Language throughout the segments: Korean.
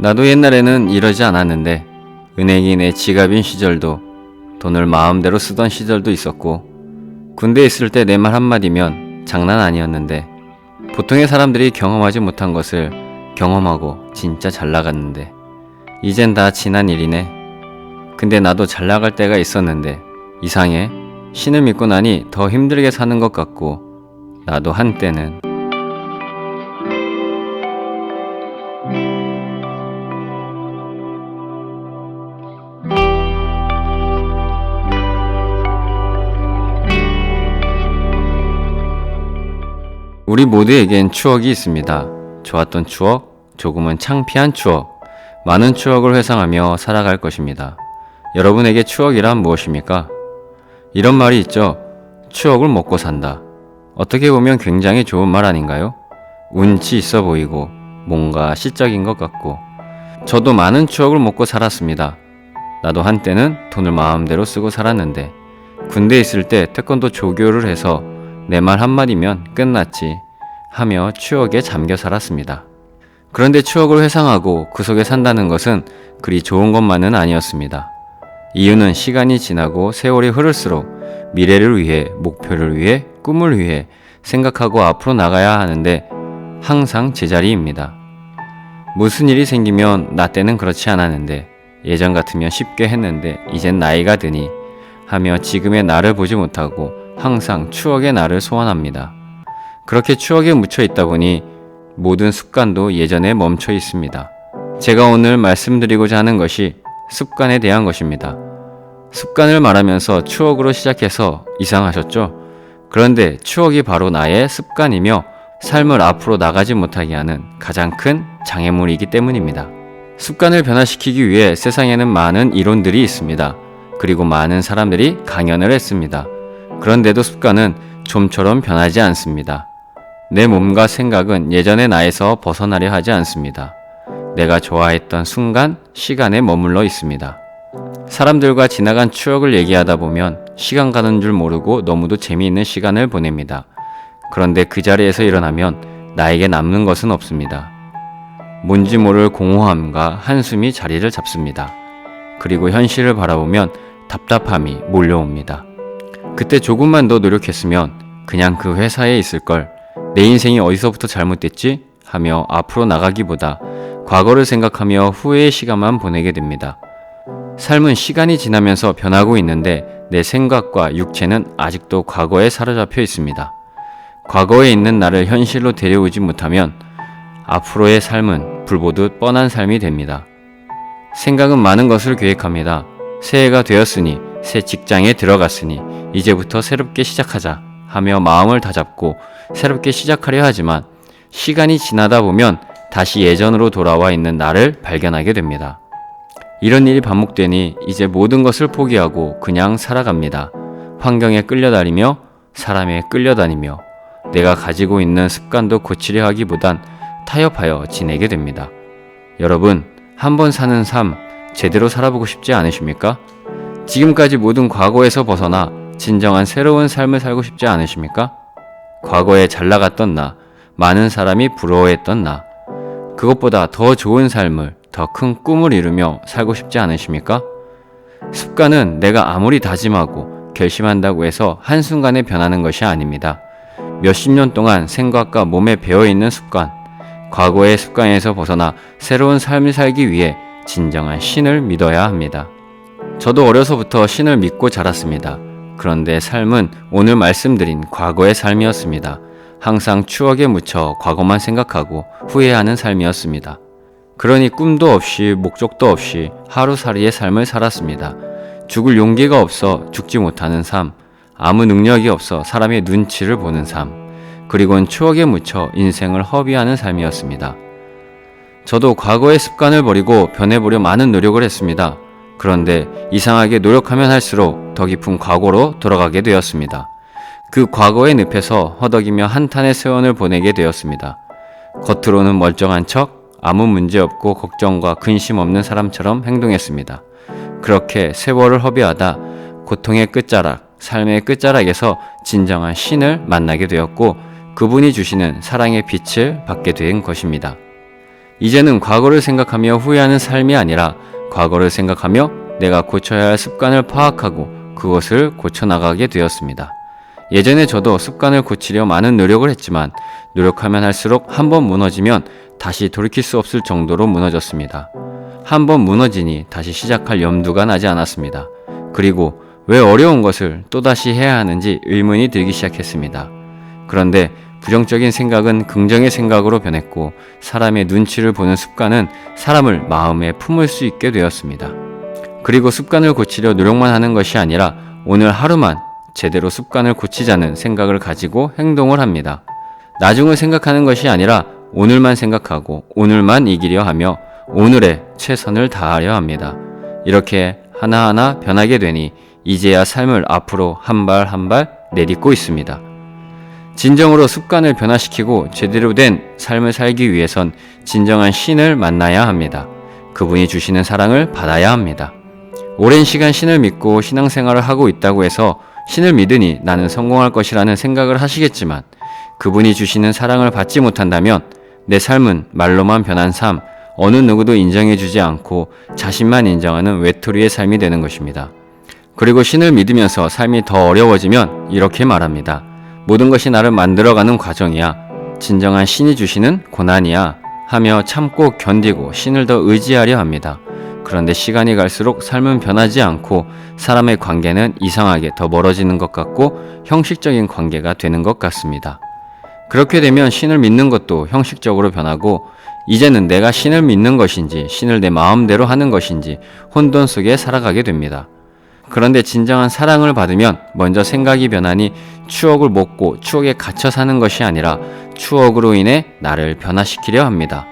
나도 옛날에는 이러지 않았는데 은행이 내 지갑인 시절도 돈을 마음대로 쓰던 시절도 있었고 군대에 있을 때 내 말 한마디면 장난 아니었는데 보통의 사람들이 경험하지 못한 것을 경험하고 진짜 잘 나갔는데 이젠 다 지난 일이네. 근데 나도 잘 나갈 때가 있었는데 이상해. 신을 믿고 나니 더 힘들게 사는 것 같고 나도 한때는 우리 모두에겐 추억이 있습니다. 좋았던 추억, 조금은 창피한 추억, 많은 추억을 회상하며 살아갈 것입니다. 여러분에게 추억이란 무엇입니까? 이런 말이 있죠. 추억을 먹고 산다. 어떻게 보면 굉장히 좋은 말 아닌가요? 운치 있어 보이고 뭔가 시적인 것 같고 저도 많은 추억을 먹고 살았습니다. 나도 한때는 돈을 마음대로 쓰고 살았는데 군대에 있을 때 태권도 조교를 해서 내 말 한마디면 끝났지 하며 추억에 잠겨 살았습니다. 그런데 추억을 회상하고 그 속에 산다는 것은 그리 좋은 것만은 아니었습니다. 이유는 시간이 지나고 세월이 흐를수록 미래를 위해, 목표를 위해, 꿈을 위해 생각하고 앞으로 나가야 하는데 항상 제자리입니다. 무슨 일이 생기면 나 때는 그렇지 않았는데 예전 같으면 쉽게 했는데 이젠 나이가 드니 하며 지금의 나를 보지 못하고 항상 추억의 나를 소환합니다. 그렇게 추억에 묻혀 있다 보니 모든 습관도 예전에 멈춰 있습니다. 제가 오늘 말씀드리고자 하는 것이 습관에 대한 것입니다. 습관을 말하면서 추억으로 시작해서 이상하셨죠? 그런데 추억이 바로 나의 습관이며 삶을 앞으로 나가지 못하게 하는 가장 큰 장애물이기 때문입니다. 습관을 변화시키기 위해 세상에는 많은 이론들이 있습니다. 그리고 많은 사람들이 강연을 했습니다. 그런데도 습관은 좀처럼 변하지 않습니다. 내 몸과 생각은 예전의 나에서 벗어나려 하지 않습니다. 내가 좋아했던 순간, 시간에 머물러 있습니다. 사람들과 지나간 추억을 얘기하다 보면 시간 가는 줄 모르고 너무도 재미있는 시간을 보냅니다. 그런데 그 자리에서 일어나면 나에게 남는 것은 없습니다. 뭔지 모를 공허함과 한숨이 자리를 잡습니다. 그리고 현실을 바라보면 답답함이 몰려옵니다. 그때 조금만 더 노력했으면 그냥 그 회사에 있을걸, 내 인생이 어디서부터 잘못됐지? 하며 앞으로 나가기보다 과거를 생각하며 후회의 시간만 보내게 됩니다. 삶은 시간이 지나면서 변하고 있는데 내 생각과 육체는 아직도 과거에 사로잡혀 있습니다. 과거에 있는 나를 현실로 데려오지 못하면 앞으로의 삶은 불보듯 뻔한 삶이 됩니다. 생각은 많은 것을 계획합니다. 새해가 되었으니, 새 직장에 들어갔으니 이제부터 새롭게 시작하자 하며 마음을 다잡고 새롭게 시작하려 하지만 시간이 지나다 보면 다시 예전으로 돌아와 있는 나를 발견하게 됩니다. 이런 일이 반복되니 이제 모든 것을 포기하고 그냥 살아갑니다. 환경에 끌려다니며 사람에 끌려다니며 내가 가지고 있는 습관도 고치려 하기보단 타협하여 지내게 됩니다. 여러분, 한번 사는 삶 제대로 살아보고 싶지 않으십니까? 지금까지 모든 과거에서 벗어나 진정한 새로운 삶을 살고 싶지 않으십니까? 과거에 잘 나갔던 나, 많은 사람이 부러워했던 나, 그것보다 더 좋은 삶을, 더 큰 꿈을 이루며 살고 싶지 않으십니까? 습관은 내가 아무리 다짐하고 결심한다고 해서 한순간에 변하는 것이 아닙니다. 몇십 년 동안 생각과 몸에 배어있는 습관, 과거의 습관에서 벗어나 새로운 삶을 살기 위해 진정한 신을 믿어야 합니다. 저도 어려서부터 신을 믿고 자랐습니다. 그런데 삶은 오늘 말씀드린 과거의 삶이었습니다. 항상 추억에 묻혀 과거만 생각하고 후회하는 삶이었습니다. 그러니 꿈도 없이 목적도 없이 하루살이의 삶을 살았습니다. 죽을 용기가 없어 죽지 못하는 삶, 아무 능력이 없어 사람의 눈치를 보는 삶, 그리고는 추억에 묻혀 인생을 허비하는 삶이었습니다. 저도 과거의 습관을 버리고 변해보려 많은 노력을 했습니다. 그런데 이상하게 노력하면 할수록 더 깊은 과거로 돌아가게 되었습니다. 그 과거의 늪에서 허덕이며 한탄의 세월을 보내게 되었습니다. 겉으로는 멀쩡한 척, 아무 문제 없고 걱정과 근심 없는 사람처럼 행동했습니다. 그렇게 세월을 허비하다 고통의 끝자락, 삶의 끝자락에서 진정한 신을 만나게 되었고 그분이 주시는 사랑의 빛을 받게 된 것입니다. 이제는 과거를 생각하며 후회하는 삶이 아니라 과거를 생각하며 내가 고쳐야 할 습관을 파악하고 그것을 고쳐나가게 되었습니다. 예전에 저도 습관을 고치려 많은 노력을 했지만 노력하면 할수록 한번 무너지면 다시 돌이킬 수 없을 정도로 무너졌습니다. 한번 무너지니 다시 시작할 염두가 나지 않았습니다. 그리고 왜 어려운 것을 또다시 해야 하는지 의문이 들기 시작했습니다. 그런데 부정적인 생각은 긍정의 생각으로 변했고 사람의 눈치를 보는 습관은 사람을 마음에 품을 수 있게 되었습니다. 그리고 습관을 고치려 노력만 하는 것이 아니라 오늘 하루만 제대로 습관을 고치자는 생각을 가지고 행동을 합니다. 나중을 생각하는 것이 아니라 오늘만 생각하고 오늘만 이기려 하며 오늘에 최선을 다하려 합니다. 이렇게 하나하나 변하게 되니 이제야 삶을 앞으로 한 발 한 발 내딛고 있습니다. 진정으로 습관을 변화시키고 제대로 된 삶을 살기 위해선 진정한 신을 만나야 합니다. 그분이 주시는 사랑을 받아야 합니다. 오랜 시간 신을 믿고 신앙생활을 하고 있다고 해서 신을 믿으니 나는 성공할 것이라는 생각을 하시겠지만 그분이 주시는 사랑을 받지 못한다면 내 삶은 말로만 변한 삶, 어느 누구도 인정해주지 않고 자신만 인정하는 외톨이의 삶이 되는 것입니다. 그리고 신을 믿으면서 삶이 더 어려워지면 이렇게 말합니다. 모든 것이 나를 만들어가는 과정이야. 진정한 신이 주시는 고난이야. 하며 참고 견디고 신을 더 의지하려 합니다. 그런데 시간이 갈수록 삶은 변하지 않고 사람의 관계는 이상하게 더 멀어지는 것 같고 형식적인 관계가 되는 것 같습니다. 그렇게 되면 신을 믿는 것도 형식적으로 변하고 이제는 내가 신을 믿는 것인지 신을 내 마음대로 하는 것인지 혼돈 속에 살아가게 됩니다. 그런데 진정한 사랑을 받으면 먼저 생각이 변하니 추억을 먹고 추억에 갇혀 사는 것이 아니라 추억으로 인해 나를 변화시키려 합니다.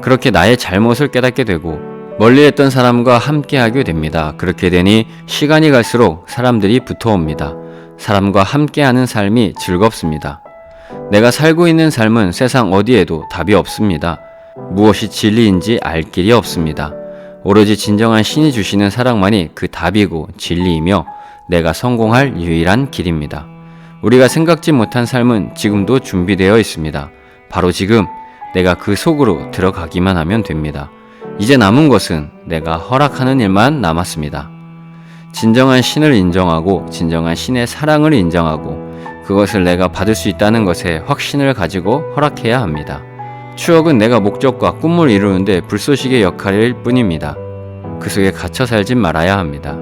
그렇게 나의 잘못을 깨닫게 되고 멀리했던 사람과 함께하게 됩니다. 그렇게 되니 시간이 갈수록 사람들이 붙어옵니다. 사람과 함께하는 삶이 즐겁습니다. 내가 살고 있는 삶은 세상 어디에도 답이 없습니다. 무엇이 진리인지 알 길이 없습니다. 오로지 진정한 신이 주시는 사랑만이 그 답이고 진리이며 내가 성공할 유일한 길입니다. 우리가 생각지 못한 삶은 지금도 준비되어 있습니다. 바로 지금 내가 그 속으로 들어가기만 하면 됩니다. 이제 남은 것은 내가 허락하는 일만 남았습니다. 진정한 신을 인정하고 진정한 신의 사랑을 인정하고 그것을 내가 받을 수 있다는 것에 확신을 가지고 허락해야 합니다. 추억은 내가 목적과 꿈을 이루는데 불쏘시개 역할일 뿐입니다. 그 속에 갇혀 살진 말아야 합니다.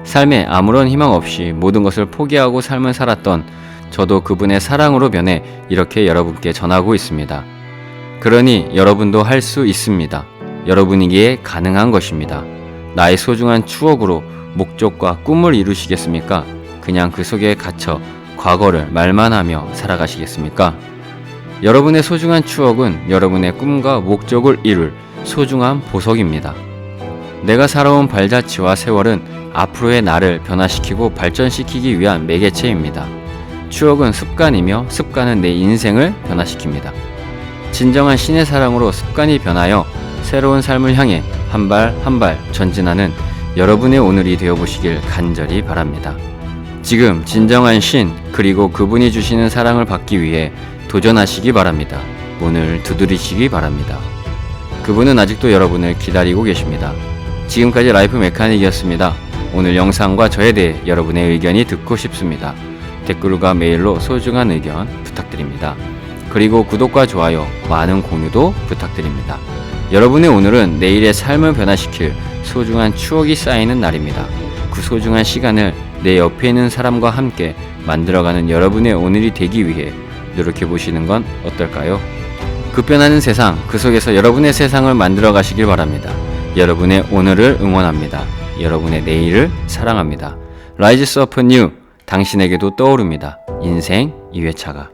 삶에 아무런 희망 없이 모든 것을 포기하고 삶을 살았던 저도 그분의 사랑으로 변해 이렇게 여러분께 전하고 있습니다. 그러니 여러분도 할 수 있습니다. 여러분에게 가능한 것입니다. 나의 소중한 추억으로 목적과 꿈을 이루시겠습니까? 그냥 그 속에 갇혀 과거를 말만 하며 살아가시겠습니까? 여러분의 소중한 추억은 여러분의 꿈과 목적을 이룰 소중한 보석입니다. 내가 살아온 발자취와 세월은 앞으로의 나를 변화시키고 발전시키기 위한 매개체입니다. 추억은 습관이며 습관은 내 인생을 변화시킵니다. 진정한 신의 사랑으로 습관이 변하여 새로운 삶을 향해 한 발 한 발 전진하는 여러분의 오늘이 되어보시길 간절히 바랍니다. 지금 진정한 신 그리고 그분이 주시는 사랑을 받기 위해 도전하시기 바랍니다. 문을 두드리시기 바랍니다. 그분은 아직도 여러분을 기다리고 계십니다. 지금까지 라이프 메카닉이었습니다. 오늘 영상과 저에 대해 여러분의 의견이 듣고 싶습니다. 댓글과 메일로 소중한 의견 부탁드립니다. 그리고 구독과 좋아요, 많은 공유도 부탁드립니다. 여러분의 오늘은 내일의 삶을 변화시킬 소중한 추억이 쌓이는 날입니다. 그 소중한 시간을 내 옆에 있는 사람과 함께 만들어가는 여러분의 오늘이 되기 위해 노력해보시는 건 어떨까요? 급변하는 세상, 그 속에서 여러분의 세상을 만들어 가시길 바랍니다. 여러분의 오늘을 응원합니다. 여러분의 내일을 사랑합니다. Rise up new, 당신에게도 떠오릅니다. 인생 2회차가.